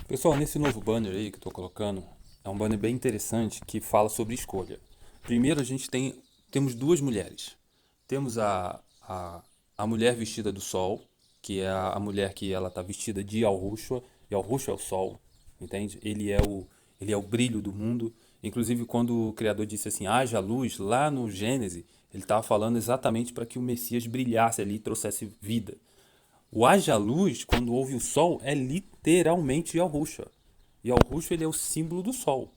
Pessoal, nesse novo banner aí que eu tô colocando, é um banner bem interessante que fala sobre escolha. Primeiro temos duas mulheres. Temos a mulher vestida do sol, que é a mulher que ela tá vestida de Yahushua, e Yahushua é o sol, entende? Ele é o brilho do mundo. Inclusive, quando o Criador disse assim, haja luz, lá no Gênesis, ele estava falando exatamente para que o Messias brilhasse ali e trouxesse vida. O haja luz, quando houve o sol, é literalmente Yahushua. Yahushua ele é o símbolo do sol.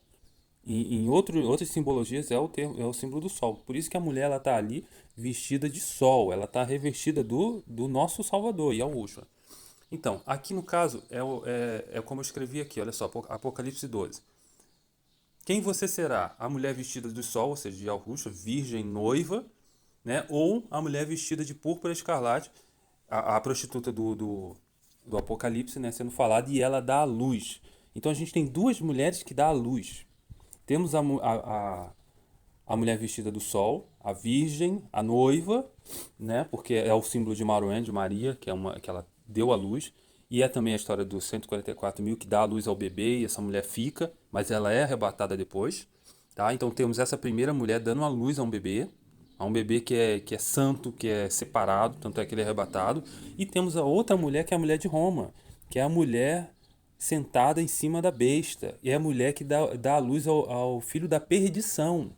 Em outras simbologias é o símbolo do sol. Por isso que a mulher ela está ali vestida de sol. Ela está revestida do nosso Salvador, Yahushua. Então, aqui no caso, é como eu escrevi aqui, olha só, Apocalipse 12. Quem você será? A mulher vestida do sol, ou seja, de Yahushua, virgem noiva, né? Ou a mulher vestida de púrpura escarlate, a prostituta do Apocalipse, né, sendo falada, e ela dá a luz. Então a gente tem duas mulheres que dá a luz. Temos a mulher vestida do sol, a virgem, a noiva, né, porque é o símbolo de Maruém, de Maria, que ela deu a luz. E é também a história dos 144 mil que dá a luz ao bebê e essa mulher fica, mas ela é arrebatada depois. Tá? Então temos essa primeira mulher dando a luz a um bebê que é santo, que é separado, tanto é que ele é arrebatado. E temos a outra mulher que é a mulher de Roma, que é a mulher sentada em cima da besta. E é a mulher que dá a luz ao filho da perdição.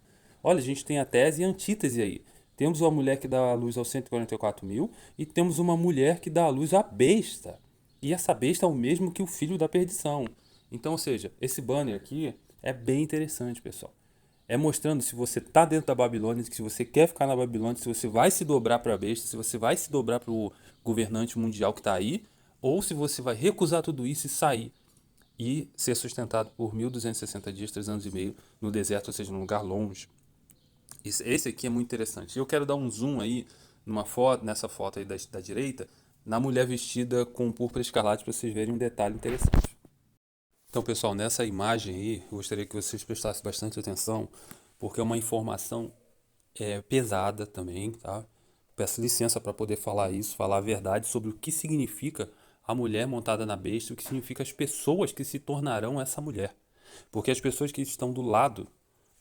Olha, a gente tem a tese e a antítese aí. Temos uma mulher que dá a luz aos 144 mil e temos uma mulher que dá a luz à besta. E essa besta é o mesmo que o filho da perdição. Então, ou seja, esse banner aqui é bem interessante, pessoal. É mostrando se você está dentro da Babilônia, se você quer ficar na Babilônia, se você vai se dobrar para a besta, se você vai se dobrar para o governante mundial que está aí, ou se você vai recusar tudo isso e sair e ser sustentado por 1260 dias, 3 anos e meio no deserto, ou seja, num lugar longe. Esse aqui é muito interessante. Eu quero dar um zoom aí nessa foto aí da direita, na mulher vestida com púrpura escarlate para vocês verem um detalhe interessante. Então, pessoal, nessa imagem aí, eu gostaria que vocês prestassem bastante atenção, porque é uma informação pesada também, tá? Peço licença para poder falar isso, falar a verdade sobre o que significa a mulher montada na besta, o que significa as pessoas que se tornarão essa mulher. Porque as pessoas que estão do lado,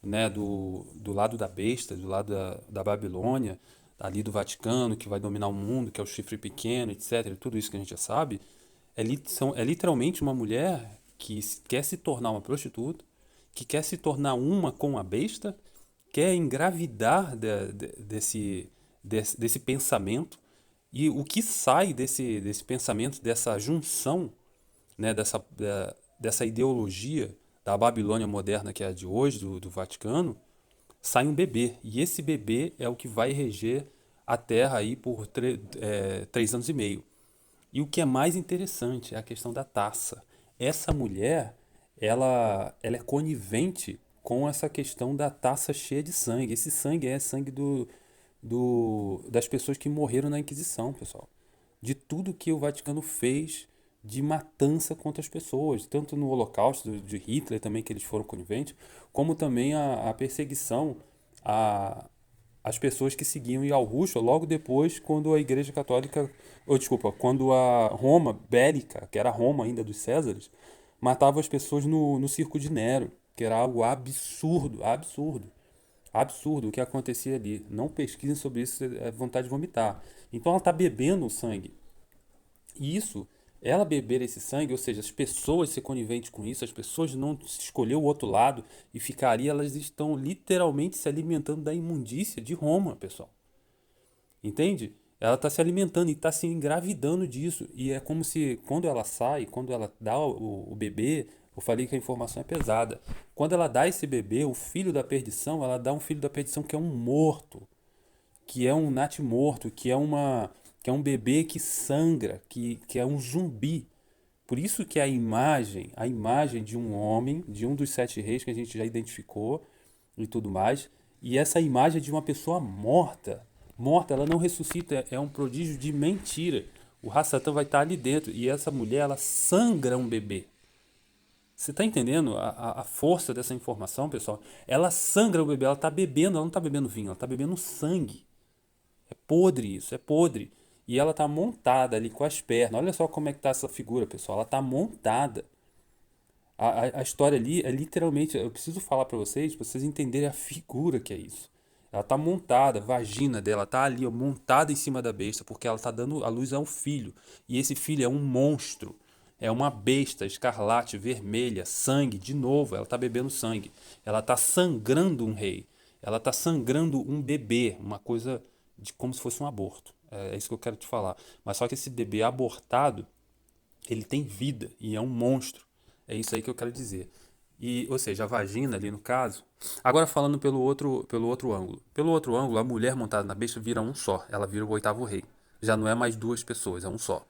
né, do lado da besta, do lado da Babilônia, ali do Vaticano, que vai dominar o mundo, que é o chifre pequeno, etc., tudo isso que a gente já sabe, é literalmente uma mulher que quer se tornar uma prostituta, que quer se tornar uma com a besta, quer engravidar desse pensamento. E o que sai desse pensamento, dessa junção, né, dessa ideologia da Babilônia moderna, que é a de hoje, do Vaticano, sai um bebê. E esse bebê é o que vai reger a Terra aí por 3 anos e meio. E o que é mais interessante é a questão da taça. Essa mulher, ela é conivente com essa questão da taça cheia de sangue. Esse sangue é sangue das pessoas que morreram na Inquisição, pessoal. De tudo que o Vaticano fez de matança contra as pessoas, tanto no Holocausto de Hitler também, que eles foram coniventes, como também a perseguição a, as pessoas que seguiam Yahushua logo depois, quando a Igreja Católica, ou desculpa, quando a Roma bélica, que era Roma ainda dos Césares, matava as pessoas no circo de Nero, que era algo absurdo, absurdo. Absurdo o que acontecia ali. Não pesquisem sobre isso, é vontade de vomitar. Então ela está bebendo o sangue. E isso, ela beber esse sangue, ou seja, as pessoas ser coniventes com isso, as pessoas não escolher o outro lado e ficar ali, elas estão literalmente se alimentando da imundícia de Roma, pessoal. Entende? Ela está se alimentando e está se engravidando disso. E é como se, quando ela sai, quando ela dá o bebê, eu falei que a informação é pesada. Quando ela dá esse bebê, o filho da perdição, ela dá um filho da perdição que é um morto, que é um natimorto, que é um bebê que sangra, que é um zumbi. Por isso que a imagem de um homem, de um dos sete reis que a gente já identificou e tudo mais, e essa imagem é de uma pessoa morta. Morta, ela não ressuscita, é um prodígio de mentira. O Hassatã vai estar ali dentro e essa mulher, ela sangra um bebê. Você está entendendo a força dessa informação, pessoal? Ela sangra o bebê, ela está bebendo, ela não está bebendo vinho, ela está bebendo sangue. É podre isso, é podre. E ela tá montada ali com as pernas. Olha só como é que tá essa figura, pessoal. Ela tá montada. A história ali é literalmente, eu preciso falar pra vocês entenderem a figura que é isso. Ela tá montada, a vagina dela tá ali, ó, montada em cima da besta, porque ela tá dando a luz a um filho. E esse filho é um monstro. É uma besta escarlate, vermelha, sangue, de novo, ela tá bebendo sangue. Ela tá sangrando um rei. Ela tá sangrando um bebê, uma coisa de como se fosse um aborto. É isso que eu quero te falar. Mas só que esse bebê abortado, ele tem vida e é um monstro. É isso aí que eu quero dizer. E, ou seja, a vagina ali no caso. Agora falando pelo outro ângulo. Pelo outro ângulo, a mulher montada na besta vira um só. Ela vira o oitavo rei. Já não é mais duas pessoas, é um só.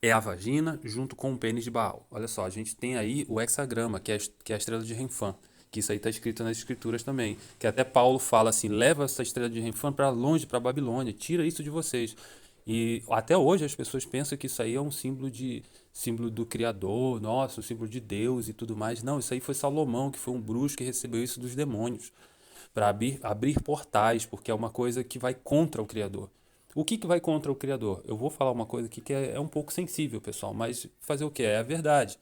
É a vagina junto com o pênis de Baal. Olha só, a gente tem aí o hexagrama, que é a estrela de Renfã. Que isso aí está escrito nas escrituras também. Que até Paulo fala assim: leva essa estrela de Renfã para longe, para Babilônia, tira isso de vocês. E até hoje as pessoas pensam que isso aí é um símbolo do Criador, nossa, um símbolo de Deus e tudo mais. Não, isso aí foi Salomão, que foi um bruxo que recebeu isso dos demônios para abrir portais, porque é uma coisa que vai contra o Criador. O que, que vai contra o Criador? Eu vou falar uma coisa aqui que é um pouco sensível, pessoal, mas fazer o que? É a verdade.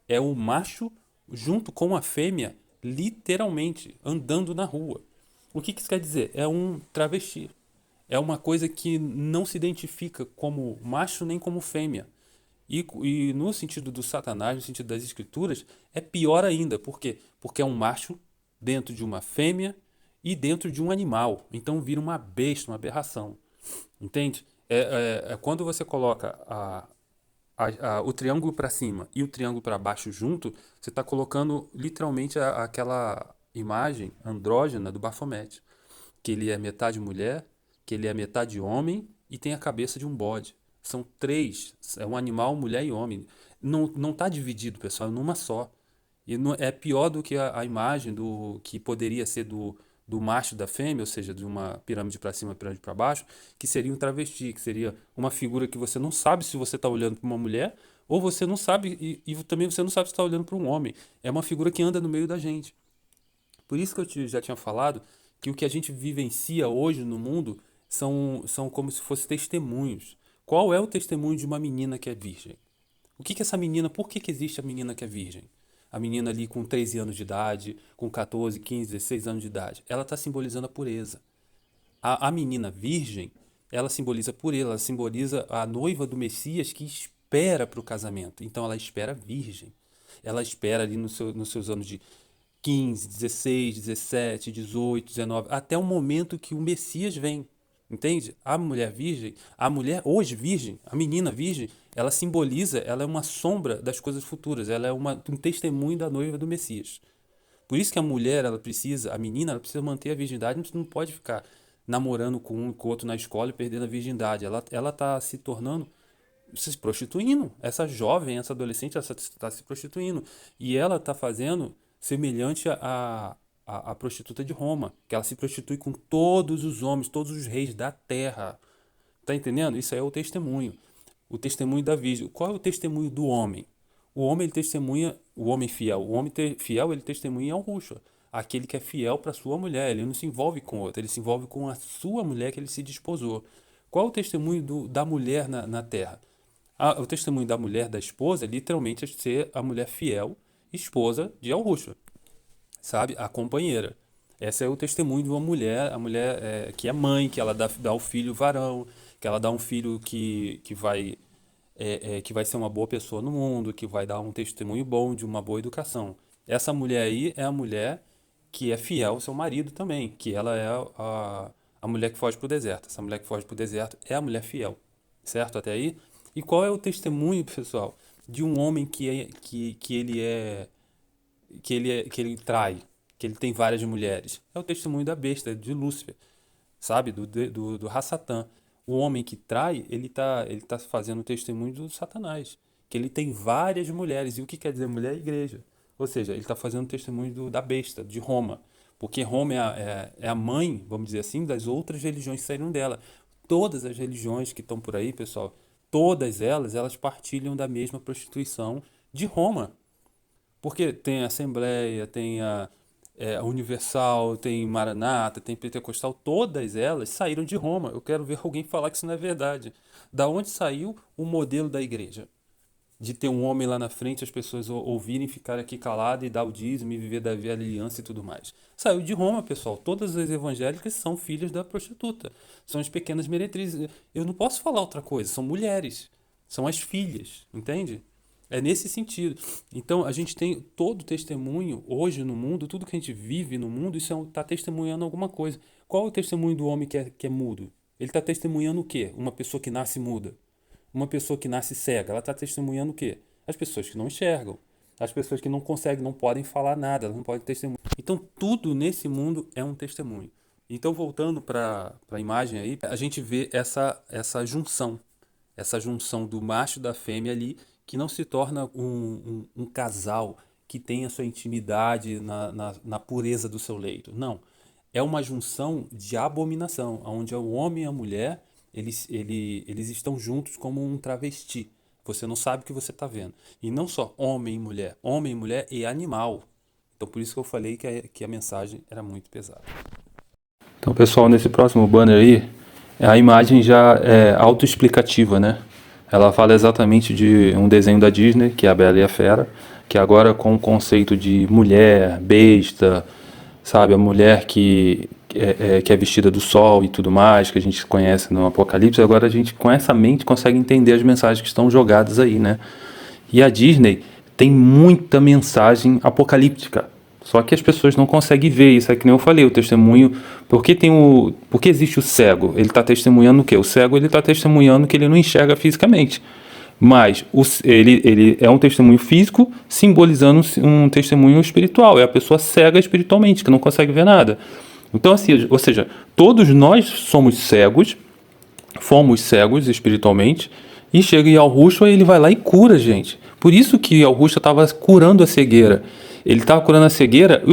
É o macho junto com a fêmea, literalmente, andando na rua. O que, que isso quer dizer? É um travesti. É uma coisa que não se identifica como macho nem como fêmea. E no sentido do Satanás, no sentido das escrituras, é pior ainda. Por quê? Porque é um macho dentro de uma fêmea e dentro de um animal. Então vira uma besta, uma aberração. Entende? Quando você coloca o triângulo para cima e o triângulo para baixo junto, você está colocando literalmente aquela imagem andrógena do Baphomet, que ele é metade mulher, que ele é metade homem e tem a cabeça de um bode. São três, é um animal, mulher e homem. Não está dividido, pessoal, é numa só. E é pior do que a imagem do que poderia ser do macho e da fêmea, ou seja, de uma pirâmide para cima, pirâmide para baixo, que seria um travesti, que seria uma figura que você não sabe se você está olhando para uma mulher, ou você não sabe, e também você não sabe se está olhando para um homem. É uma figura que anda no meio da gente. Por isso que já tinha falado que o que a gente vivencia hoje no mundo são como se fossem testemunhos. Qual é o testemunho de uma menina que é virgem? O que que essa menina, por que que existe a menina que é virgem? A menina ali com 13 anos de idade, com 14, 15, 16 anos de idade. Ela está simbolizando a pureza. A menina virgem, ela simboliza a pureza, ela simboliza a noiva do Messias que espera para o casamento. Então ela espera virgem. Ela espera ali nos seus anos de 15, 16, 17, 18, 19, até o momento que o Messias vem. Entende? A mulher virgem, a mulher hoje virgem, a menina virgem, ela simboliza, ela é uma sombra das coisas futuras, ela é um testemunho da noiva do Messias. Por isso que a mulher, ela precisa, a menina, ela precisa manter a virgindade, não pode ficar namorando com um com o outro na escola e perdendo a virgindade. Ela tá se tornando, se prostituindo. Essa jovem, essa adolescente, ela está se prostituindo. E ela está fazendo semelhante à prostituta de Roma, que ela se prostitui com todos os homens, todos os reis da terra. Tá entendendo? Isso aí é o testemunho. O testemunho da virgem. Qual é o testemunho do homem? O homem ele testemunha, o homem fiel. O homem fiel ele testemunha ao Ruxa. Aquele que é fiel para sua mulher. Ele não se envolve com outra, ele se envolve com a sua mulher que ele se desposou. Qual é o testemunho da mulher na terra? O testemunho da mulher, da esposa, literalmente é ser a mulher fiel, esposa de Al-Rushwa, sabe? A companheira. Esse é o testemunho de uma mulher, a mulher que é mãe, que ela dá o filho varão, que ela dá um filho que vai ser uma boa pessoa no mundo, que vai dar um testemunho bom de uma boa educação. Essa mulher aí é a mulher que é fiel ao seu marido também, que ela é a mulher que foge para o deserto. Essa mulher que foge para o deserto é a mulher fiel, certo até aí? E qual é o testemunho, pessoal, de um homem que ele trai, que ele tem várias mulheres? É o testemunho da besta, de Lúcifer, sabe? Do Rassatã. O homem que trai, ele tá fazendo o testemunho do Satanás, que ele tem várias mulheres. E o que quer dizer mulher? Igreja. Ou seja, ele está fazendo o testemunho da besta, de Roma. Porque Roma é a mãe, vamos dizer assim, das outras religiões que saíram dela. Todas as religiões que estão por aí, pessoal, todas elas partilham da mesma prostituição de Roma. Porque tem a Assembleia, tem a Universal, tem Maranata, tem Pentecostal, todas elas saíram de Roma. Eu quero ver alguém falar que isso não é verdade. Da onde saiu o modelo da igreja? de ter um homem lá na frente, as pessoas ouvirem, ficarem aqui caladas e dar o dízimo e viver da velha aliança e tudo mais. Saiu de Roma, pessoal. Todas as evangélicas são filhas da prostituta. São as pequenas meretrizes. Eu não posso falar outra coisa. São mulheres. São as filhas. Entende? É nesse sentido. Então, a gente tem todo testemunho hoje no mundo, tudo que a gente vive no mundo, isso está testemunhando alguma coisa. Qual é o testemunho do homem que é mudo? Ele está testemunhando o quê? Uma pessoa que nasce muda. Uma pessoa que nasce cega, ela está testemunhando o quê? As pessoas que não enxergam. As pessoas que não conseguem, não podem falar nada, elas não podem testemunhar. Então, tudo nesse mundo é um testemunho. Então, voltando para a imagem aí, a gente vê essa junção do macho e da fêmea ali, que não se torna um casal que tem a sua intimidade na pureza do seu leito. Não. É uma junção de abominação, onde o homem e a mulher eles estão juntos como um travesti. Você não sabe o que você está vendo. E não só homem e mulher e animal. Então por isso que eu falei que a mensagem era muito pesada. Então, pessoal, nesse próximo banner aí, a imagem já é autoexplicativa, né? Ela fala exatamente de um desenho da Disney, que é a Bela e a Fera, que agora com o conceito de mulher, besta, sabe, a mulher que é vestida do sol e tudo mais, que a gente conhece no Apocalipse, agora a gente com essa mente consegue entender as mensagens que estão jogadas aí, né? E a Disney tem muita mensagem apocalíptica, só que as pessoas não conseguem ver isso, é que nem eu falei, o testemunho, porque existe o cego? Ele está testemunhando o quê? O cego ele está testemunhando que ele não enxerga fisicamente, mas ele é um testemunho físico simbolizando um testemunho espiritual. É a pessoa cega espiritualmente, que não consegue ver nada. Então, assim, ou seja, todos nós somos cegos, fomos cegos espiritualmente, e chega Yahushua e ele vai lá e cura a gente. Por isso que Yahushua estava curando a cegueira. Ele estava curando a cegueira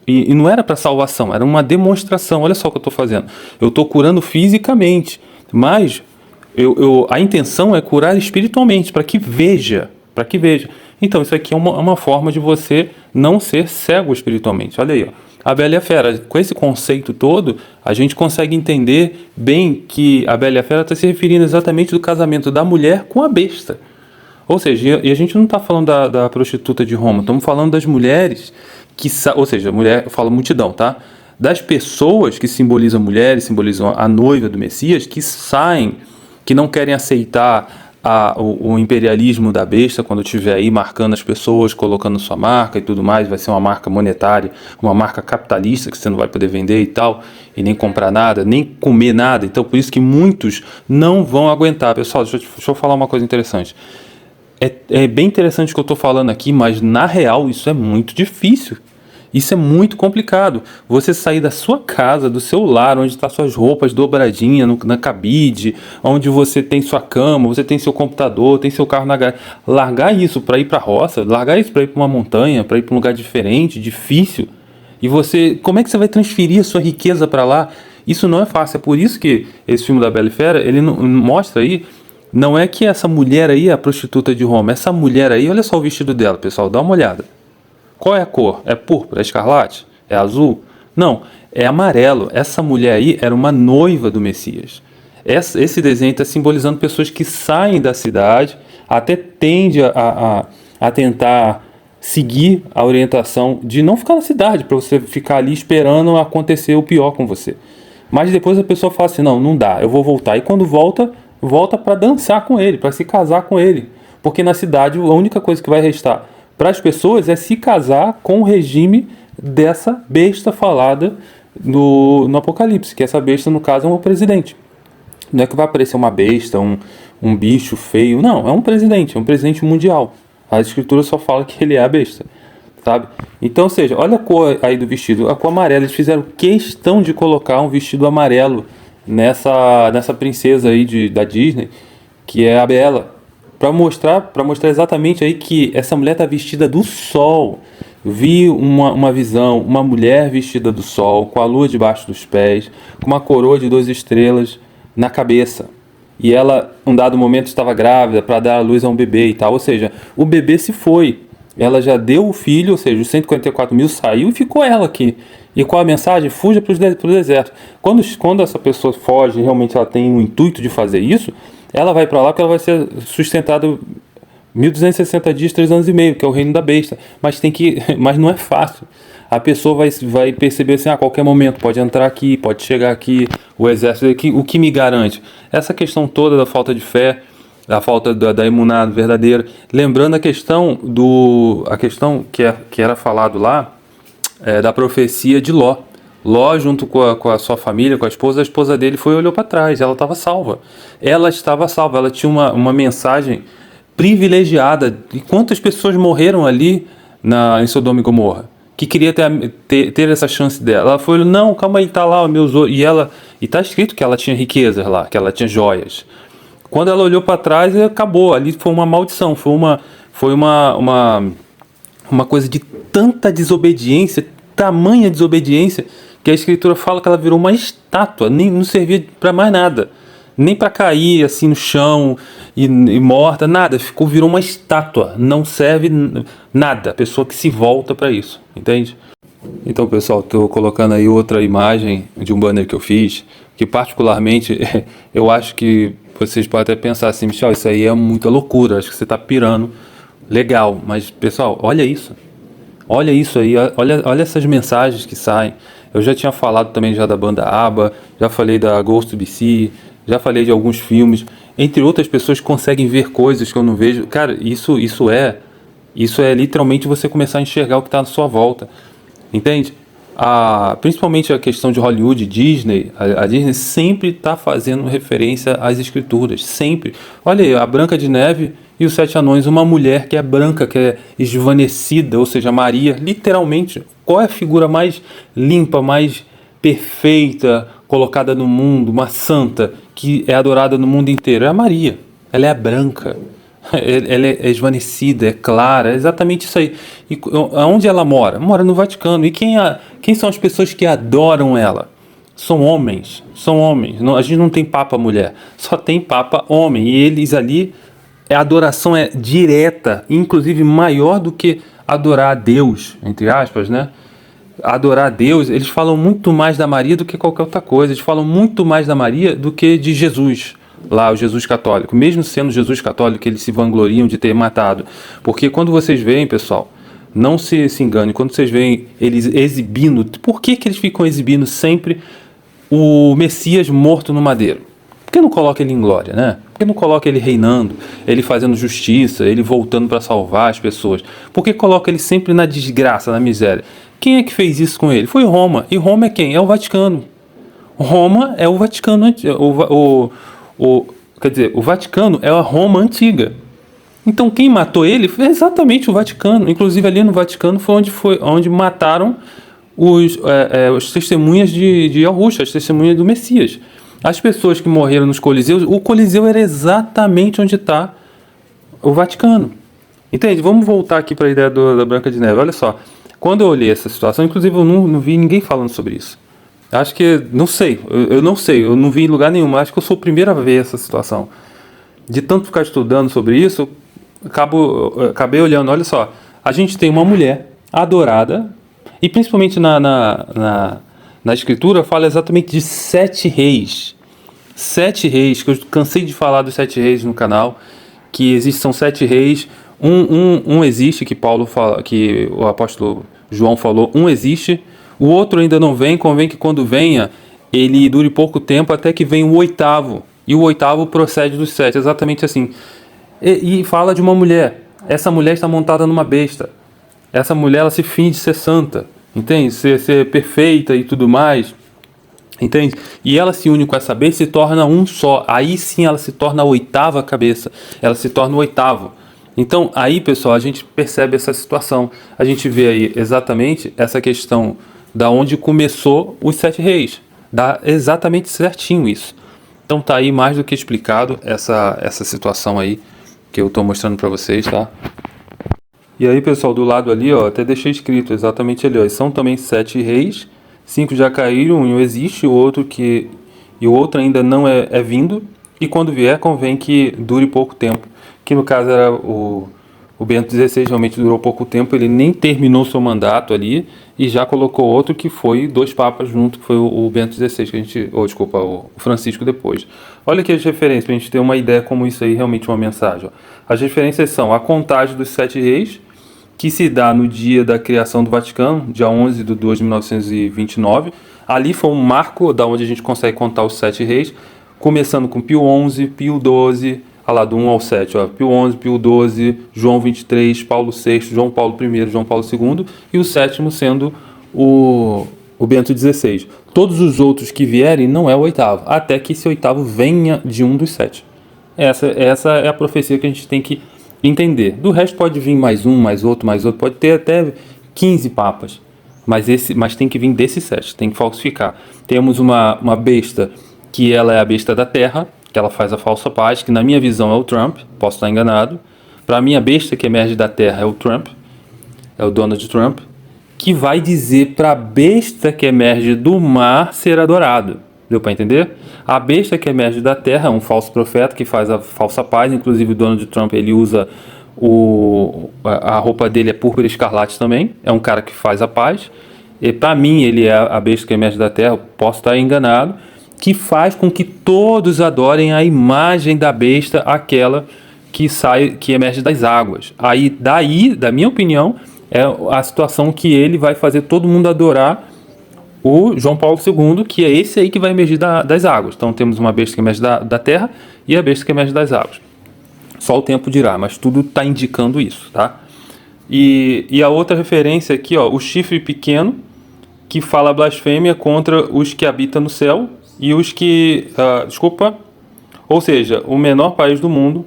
e não era para salvação, era uma demonstração. Olha só o que eu estou fazendo. Eu estou curando fisicamente, mas a intenção é curar espiritualmente, para que veja. Então, isso aqui é uma forma de você não ser cego espiritualmente. Olha aí, ó. A Bela e a Fera, com esse conceito todo, a gente consegue entender bem que a Bela e a Fera está se referindo exatamente do casamento da mulher com a besta. Ou seja, e a gente não está falando da prostituta de Roma, estamos falando das mulheres, ou seja, mulher, eu falo multidão, tá? Das pessoas que simbolizam mulheres, simbolizam a noiva do Messias, que saem, que não querem aceitar o imperialismo da besta, quando estiver aí marcando as pessoas, colocando sua marca e tudo mais, vai ser uma marca monetária, uma marca capitalista que você não vai poder vender e tal, e nem comprar nada, nem comer nada. Então por isso que muitos não vão aguentar. Pessoal, deixa eu falar uma coisa interessante. É bem interessante o que eu estou falando aqui, mas na real isso é muito difícil. Isso é muito complicado. Você sair da sua casa, do seu lar, onde estão suas roupas dobradinhas na cabide, onde você tem sua cama, você tem seu computador, tem seu carro na garagem. Largar isso para ir para a roça, largar isso para ir para uma montanha, para ir para um lugar diferente, difícil. E você, como é que você vai transferir a sua riqueza para lá? Isso não é fácil. É por isso que esse filme da Bela e Fera, ele mostra aí. Não é que essa mulher aí é a prostituta de Roma. Essa mulher aí, olha só o vestido dela, pessoal, dá uma olhada. Qual é a cor? É púrpura? É escarlate? É azul? Não, é amarelo. Essa mulher aí era uma noiva do Messias. Esse desenho está simbolizando pessoas que saem da cidade, até tende a tentar seguir a orientação de não ficar na cidade, para você ficar ali esperando acontecer o pior com você. Mas depois a pessoa fala assim, não dá, eu vou voltar. E quando volta para dançar com ele, para se casar com ele. Porque na cidade a única coisa que vai restar para as pessoas é se casar com o regime dessa besta falada no Apocalipse, que essa besta no caso é um presidente. Não é que vai aparecer uma besta, um bicho feio, não, é um presidente mundial. A escritura só fala que ele é a besta, sabe? Então, ou seja, olha a cor aí do vestido, a cor amarela, eles fizeram questão de colocar um vestido amarelo nessa princesa aí da Disney, que é a Bela, para mostrar exatamente aí que essa mulher está vestida do sol. Vi uma visão, uma mulher vestida do sol, com a lua debaixo dos pés, com uma coroa de 2 estrelas na cabeça. E ela, um dado momento, estava grávida para dar à luz a um bebê e tal. Ou seja, o bebê se foi. Ela já deu o filho, ou seja, os 144 mil saiu e ficou ela aqui. E qual a mensagem? Fuja para o deserto. Quando essa pessoa foge, realmente ela tem o intuito de fazer isso, ela vai para lá porque ela vai ser sustentada 1260 dias, 3 anos e meio, que é o reino da besta. Mas mas não é fácil. A pessoa vai perceber assim, a qualquer momento pode entrar aqui, pode chegar aqui, o exército aqui. O que me garante? Essa questão toda da falta de fé, da falta da emuná verdadeira. Lembrando a questão que era falado lá, da profecia de Ló. Ló, junto com a sua família, com a esposa dele foi e olhou para trás, ela estava salva. Ela estava salva, ela tinha uma mensagem privilegiada. E quantas pessoas morreram ali em Sodoma e Gomorra? Que queria ter essa chance dela. Ela foi, não, calma aí, tá lá, meus olhos. E tá escrito que ela tinha riquezas lá, que ela tinha joias. Quando ela olhou para trás, acabou. Ali foi uma maldição, foi uma coisa de tanta desobediência, tamanha desobediência, que a escritura fala que ela virou uma estátua, nem não servia para mais nada, nem para cair assim no chão e morta, nada, virou uma estátua, não serve nada, a pessoa que se volta para isso, entende? Então, pessoal, estou colocando aí outra imagem de um banner que eu fiz, que particularmente eu acho que vocês podem até pensar assim, Michel, isso aí é muita loucura, acho que você está pirando. Legal, mas pessoal, olha isso. Olha isso aí, olha essas mensagens que saem. Eu já tinha falado também já da banda ABBA, já falei da Ghost BC, já falei de alguns filmes. Entre outras pessoas conseguem ver coisas que eu não vejo. Cara, isso é literalmente você começar a enxergar o que está à sua volta. Entende? Principalmente a questão de Hollywood, Disney, a Disney sempre está fazendo referência às escrituras, sempre. Olha aí, a Branca de Neve e os Sete Anões, uma mulher que é branca, que é esvanecida, ou seja, Maria, literalmente, qual é a figura mais limpa, mais perfeita, colocada no mundo, uma santa, que é adorada no mundo inteiro? É a Maria, ela é branca. Ela é esvanecida, é clara, é exatamente isso aí. E aonde ela mora? Mora no Vaticano. E quem são as pessoas que adoram ela? São homens, são homens. Não, a gente não tem papa mulher, só tem papa homem. E eles ali, a adoração é direta, inclusive maior do que adorar a Deus, entre aspas, né? Adorar a Deus, eles falam muito mais da Maria do que qualquer outra coisa. Eles falam muito mais da Maria do que de Jesus. Lá, o Jesus católico, mesmo sendo Jesus católico, eles se vangloriam de ter matado. Porque quando vocês veem, pessoal, não se enganem, quando vocês veem eles exibindo, por que eles ficam exibindo sempre o Messias morto no madeiro? Por que não coloca ele em glória, né? Por que não coloca ele reinando, ele fazendo justiça, ele voltando para salvar as pessoas? Por que coloca ele sempre na desgraça, na miséria? Quem é que fez isso com ele? Foi Roma. E Roma é quem? É o Vaticano. Roma é o Vaticano, quer dizer, o Vaticano é a Roma antiga. Então quem matou ele foi exatamente o Vaticano. Inclusive ali no Vaticano foi onde mataram os testemunhas de Yahusha, as testemunhas do Messias. As pessoas que morreram nos Coliseus, o Coliseu era exatamente onde está o Vaticano. Entende? Vamos voltar aqui para a ideia da Branca de Neve. Olha só, quando eu olhei essa situação, inclusive eu não vi ninguém falando sobre isso. Acho que, não sei, eu não sei, eu não vi em lugar nenhum, acho que eu sou o primeiro a ver essa situação. De tanto ficar estudando sobre isso, acabei olhando, olha só, a gente tem uma mulher adorada, e principalmente na escritura fala exatamente de 7 reis. 7 reis, que eu cansei de falar dos 7 reis no canal, que são 7 reis, um existe, que Paulo fala, que o apóstolo João falou, um existe. O outro ainda não vem, convém que quando venha, ele dure pouco tempo até que venha o 8º. E o 8º procede dos 7, exatamente assim. E fala de uma mulher. Essa mulher está montada numa besta. Essa mulher, ela se finge ser santa, entende? Ser perfeita e tudo mais, entende? E ela se une com essa besta e se torna um só. Aí sim ela se torna a 8ª cabeça. Ela se torna o 8º. Então, aí, pessoal, a gente percebe essa situação. A gente vê aí exatamente essa questão da onde começou os 7 reis. Dá exatamente certinho isso. Então tá aí mais do que explicado essa situação aí que eu tô mostrando para vocês, tá? E aí, pessoal, do lado ali, ó, até deixei escrito exatamente ali, ó, são também 7 reis, 5 já caíram, um existe, e o outro ainda não é vindo, e quando vier convém que dure pouco tempo, que no caso era o O Bento XVI realmente durou pouco tempo, ele nem terminou seu mandato ali e já colocou outro que foi 2 papas junto, que foi o Bento XVI, que a gente, desculpa, o Francisco depois. Olha aqui as referências, para a gente ter uma ideia como isso aí realmente é uma mensagem. As referências são a contagem dos 7 reis, que se dá no dia da criação do Vaticano, dia 11 de 2 de 1929. Ali foi um marco da onde a gente consegue contar os 7 reis, começando com Pio XI, Pio XII, lá do 1 ao 7, Pio XI, Pio XII, João XXIII, Paulo VI, João Paulo I, João Paulo II, e o 7º sendo o Bento XVI. Todos os outros que vierem não é o 8º, até que esse 8º venha de um dos 7. Essa é a profecia que a gente tem que entender. Do resto pode vir mais um, mais outro, pode ter até 15 papas, mas tem que vir desses 7, tem que falsificar. Temos uma besta que ela é a besta da terra, que ela faz a falsa paz, que na minha visão é o Trump, posso estar enganado. Para mim a besta que emerge da terra é o Trump, é o Donald Trump, que vai dizer para a besta que emerge do mar ser adorado. Deu para entender? A besta que emerge da terra é um falso profeta que faz a falsa paz, inclusive o Donald Trump ele usa a roupa dele é púrpura escarlate também, é um cara que faz a paz. E para mim ele é a besta que emerge da terra, posso estar enganado, que faz com que todos adorem a imagem da besta, aquela que emerge das águas. Aí, daí, da minha opinião, é a situação que ele vai fazer todo mundo adorar o João Paulo II, que é esse aí que vai emergir das águas. Então temos uma besta que emerge da terra e a besta que emerge das águas. Só o tempo dirá, mas tudo está indicando isso, tá? E a outra referência aqui, o chifre pequeno, que fala blasfêmia contra os que habitam no céu e os que... ou seja, o menor país do mundo...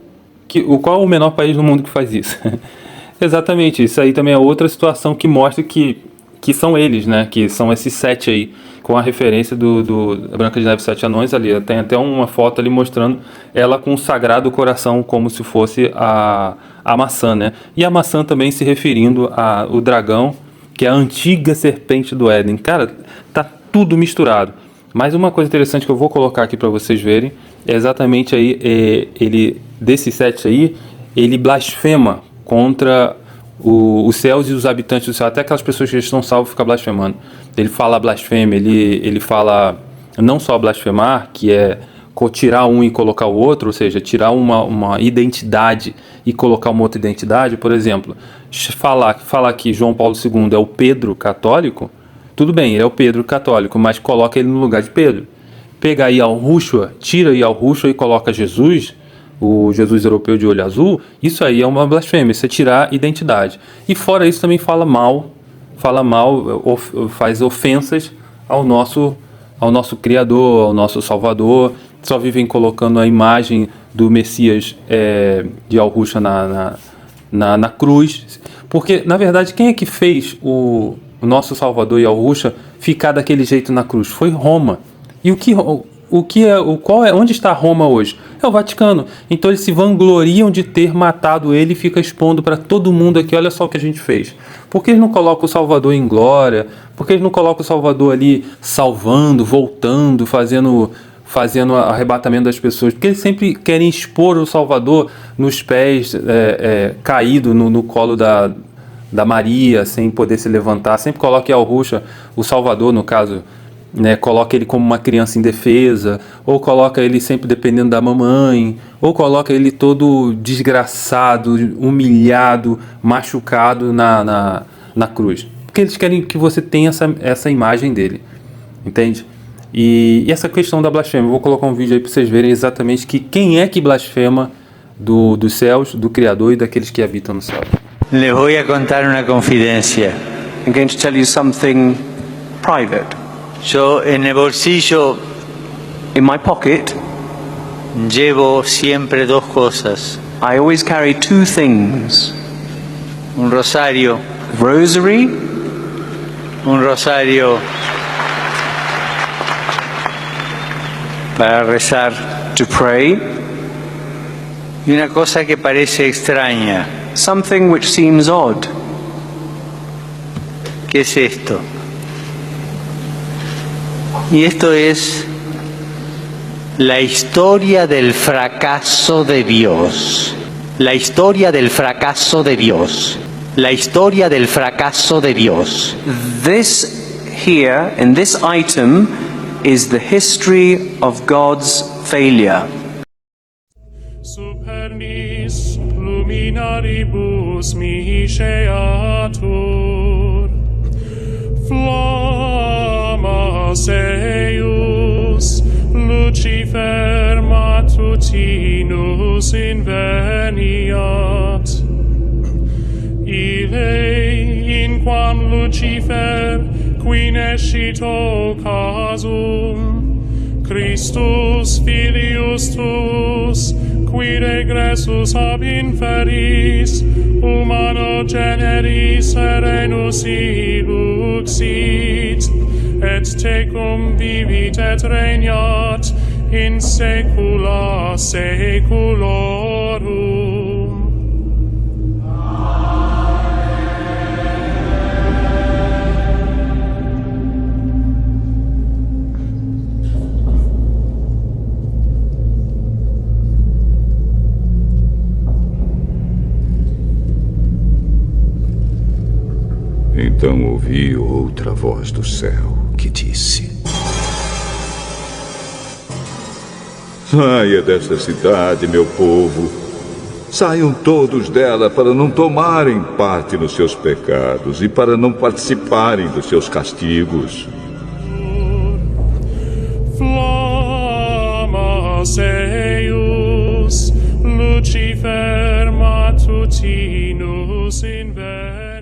Qual é o menor país do mundo que faz isso? Exatamente, isso aí também é outra situação que mostra que são eles, né? Que são esses 7 aí, com a referência do Branca de Neve e 7 Anões ali. Tem até uma foto ali mostrando ela com o Sagrado Coração, como se fosse a maçã, né? E a maçã também se referindo ao dragão, que é a antiga serpente do Éden. Cara, tá tudo misturado. Mas uma coisa interessante que eu vou colocar aqui para vocês verem é exatamente aí, desses 7 aí, ele blasfema contra os céus e os habitantes do céu. Até aquelas pessoas que estão salvas ficam blasfemando. Ele fala blasfêmia, ele fala não só blasfemar, que é tirar um e colocar o outro, ou seja, tirar uma identidade e colocar uma outra identidade. Por exemplo, falar que João Paulo II é o Pedro católico, tudo bem, ele é o Pedro católico, mas coloca ele no lugar de Pedro. Pega Yahushua, tira Yahushua e coloca Jesus, o Jesus europeu de olho azul, isso aí é uma blasfêmia, isso é tirar identidade. E fora isso também fala mal, faz ofensas ao nosso Criador, ao nosso Salvador. Só vivem colocando a imagem do Messias de Yahushua na cruz. Porque, na verdade, quem é que fez o nosso Salvador Yahushua ficar daquele jeito na cruz? Foi Roma. E onde está Roma hoje? É o Vaticano. Então eles se vangloriam de ter matado ele e fica expondo para todo mundo aqui, olha só o que a gente fez. Por que eles não colocam o Salvador em glória? Por que eles não colocam o Salvador ali salvando, voltando, fazendo arrebatamento das pessoas? Porque eles sempre querem expor o Salvador nos pés, caído no colo da Maria, sem poder se levantar. Sempre coloca Yahushua, o Salvador no caso, né, coloca ele como uma criança indefesa, ou coloca ele sempre dependendo da mamãe, ou coloca ele todo desgraçado, humilhado, machucado na cruz. Porque eles querem que você tenha essa imagem dele, entende? E essa questão da blasfêmia, eu vou colocar um vídeo aí para vocês verem exatamente quem é que blasfema dos céus, do Criador e daqueles que habitam no céu. Les voy a contar una confidencia. I'm going to tell you something private. Yo en el bolsillo In my pocket, llevo siempre 2 cosas. I always carry 2 things. Un rosario, Rosary, un rosario para rezar, to pray, y una cosa que parece extraña. something which seems odd. ¿Qué es esto? Y esto es la historia del fracaso de Dios. La historia del fracaso de Dios. La historia del fracaso de Dios. This here, in this item, is the history of God's failure. Supernis luminaribus misceatur, flammas eius, Lucifer matutinus inveniat. Ille, in quam Lucifer, qui nescito casum, Christus filius tuus, qui regressus ab inferis, humano generis serenus iluxit, et tecum vivit et regnat in saecula saeculorum. Então ouvi outra voz do céu que disse: Saia desta cidade, meu povo. Saiam todos dela para não tomarem parte nos seus pecados e para não participarem dos seus castigos. Flammas eius, Lucifer matutinus inveniat.